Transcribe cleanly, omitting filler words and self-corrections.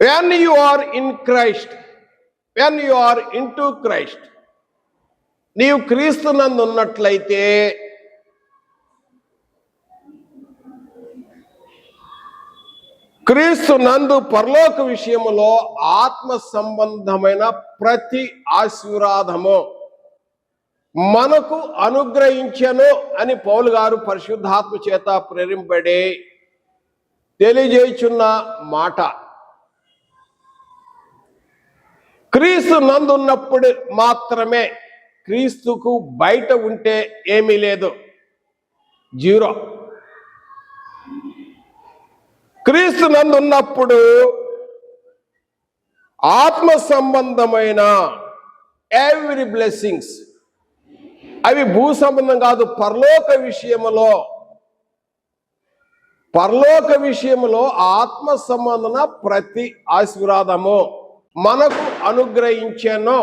When you are in Christ, when you are into Christ, నీవు క్రీస్తునందు ఉన్నట్లయితే క్రీస్తునందు పరలోక విషయములో ఆత్మ సంబంధమైన ప్రతి ఆశీర్వాదము మనకు అనుగ్రహించను అని పౌలు గారు పరిశుద్ధాత్మ చేత ప్రేరింపబడి తెలియజేయుచున్న మాట. క్రీస్తు నందున్నప్పుడు మాత్రమే, క్రీస్తుకు బయట ఉంటే ఏమీ లేదు, జీరో. క్రీస్తు నందున్నప్పుడు ఆత్మ సంబంధమైన ఎవ్రీ బ్లెస్సింగ్స్, అవి భూ సంబంధం కాదు, పరలోక విషయములో ఆత్మ సంబంధన ప్రతి ఆశీర్వాదము మనకు అనుగ్రహించాను